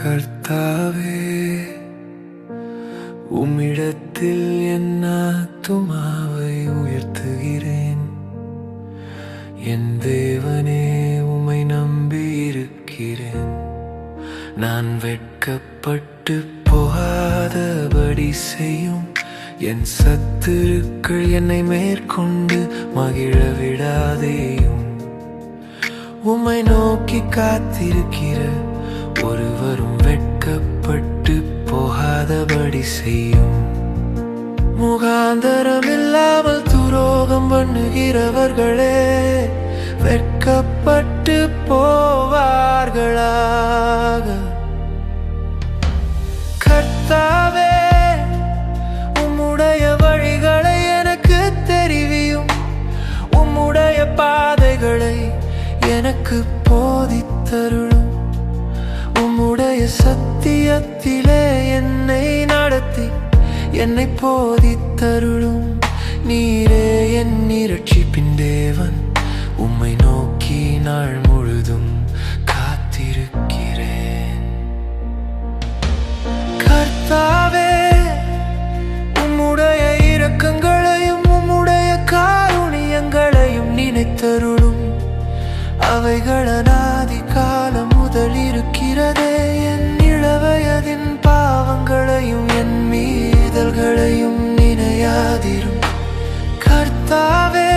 கர்த்தாவே, உம்மிடத்தில் என் ஆத்துமாவை உயர்த்துகிறேன். என் தேவனே, உம்மை நம்பியிருக்கிறேன். நான் வெட்கப்பட்டு போகாதபடி செய்யும். என் சத்துருக்கள் என்னை மேற்கொண்டு மகிழ விடாதேயும். உம்மை நோக்கி காத்திருக்கிற ஒருவரும் வெட்கப்பட்டு போகாதபடி செய்யும். முகாந்தரம் இல்லாமல் துரோகம் பண்ணுகிறவர்களே வெட்கப்பட்டு போவார்களாக. கர்த்தாவே, உம்முடைய வழிகளை எனக்கு தெரிவியும். உம்முடைய பாதைகளை எனக்கு போதித்தருளும். உம்முடைய சத்தியத்திலே என்னை நடத்தி என்னை போதித்தருளும். நீரே என் இரட்சிப்பின் தேவன். உம்மை நோக்கி நாள் முழுதும் காத்திருக்கிறேன். கர்த்தாவே, உம்முடைய இரக்கங்களையும் உம்முடைய காருணியங்களையும் நினைத்தருளும். அவைகள் அநாதி காலம் முதல் இருக்கிறதே. என் இளவயதின் பாவங்களையும் என் மீறல்களையும் நினையாதிரும். கர்த்தாவே,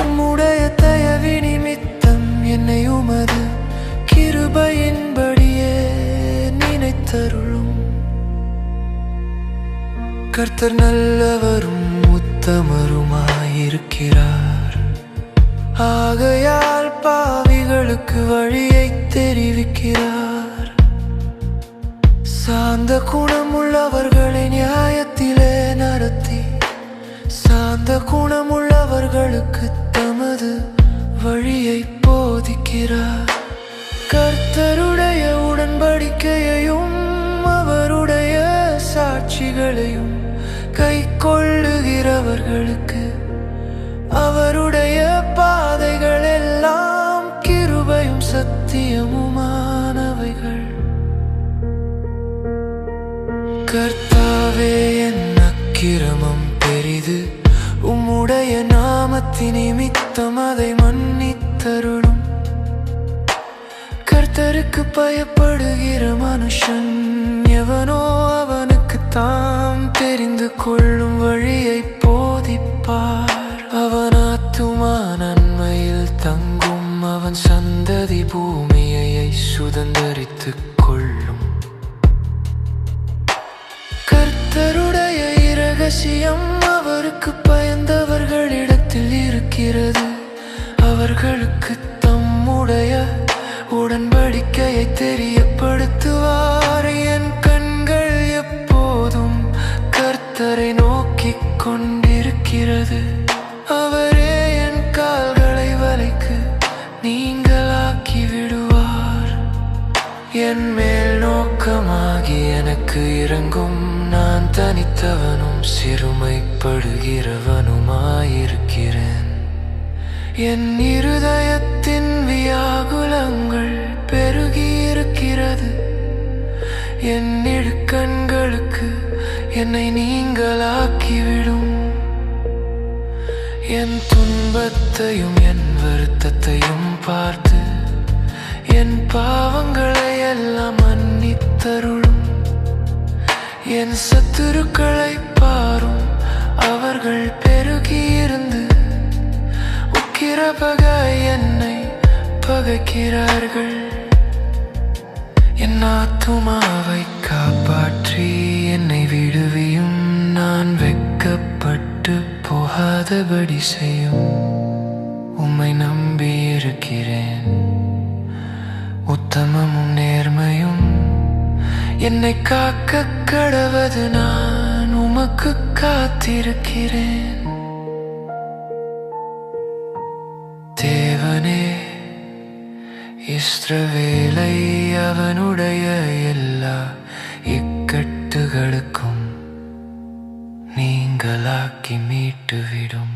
உம்முடைய தயவு நிமித்தம் என்னை உமது கிருபையின்படியே நினைத்தருளும். கர்த்தர் நல்லவரும் உத்தமருமாயிருக்கிறார். ஆகையால் பாவிகளுக்கு வழியை தெரிவிக்கிறார். சாந்த குணமுள்ளவர்களை நியாயத்திலே நடத்தி சாந்த குணமுள்ளவர்களுக்கு தமது வழியை போதிக்கிறார். கர்த்தருடைய உடன்படிக்கையையும் அவருடைய சாட்சிகளையும் கைக்கொள்ளுகிறவர்களுக்கு அவருடைய பாதைகள் எல்லாம் கிருபையும் சத்தியமுமானவைகள். கர்த்தாவே, என் அக்கிரமம் பெரிது. உம்முடைய நாமத்தின் நிமித்தம் அதை மன்னித்தருளும். கர்த்தருக்கு பயப்படுகிற மனுஷன் எவனோ அவனுக்கு தாம் தெரிந்து கொள்ளும் வழியை போதிப்பார். அவன் ஆத்துமா நன்மையில் தங்கும். அவன் சந்ததி பூமியை சுதந்தரித்துக் கொள்ளும். கர்த்தருடைய இரகசியம் அவருக்கு பயந்தவர்களிடத்தில் இருக்கிறது. அவர்களுக்கு தம்முடைய உடன்படிக்கையை தெரியப்படுத்துவார். என் கண்கள் எப்போதும் கர்த்தரை நோக்கிக் கொண்டிருக்கிறது. அவரே என் கால்களை வலைக்கு நீங்களாக்கி விடுவார். என் மேல் நோக்கமாகி எனக்கு இறங்கும். நான் தனித்தவனும் சிறுமைப்படுகிறவனுமாயிருக்கிறேன். என் இருதயத்தின் வியாகுலங்கள் பெருகியிருக்கிறது. என் இடுக்கண்களுக்கு என்னை நீங்களாக்கிவிடும். என் துன்பத்தையும் என் வருத்தத்தையும் பார்த்து என் பாவங்களை எல்லாம் மன்னித்தருளும். என் சத்துருக்களை பாரும். அவர்கள் பெருகியிருந்து உக்கிரபகாய் என்னை பகைக்கிறார்கள். என் ஆத்துமாவை காப்பாற்றி என்னை விடுவியும். நான் வெட்கப்பட்டு போகாதபடி செய்யும். உம்மை நம்பியிருக்கிறேன். உத்தமமும் நேர்மையும் என்னை காக்க கடவது. நான் உமக்கு காத்திருக்கிறேன். தேவனே, இஸ்ரவேலை அவனுடைய எல்லா இக்கட்டுகளுக்கும் நீங்களாக்கி மீட்டுவிடும்.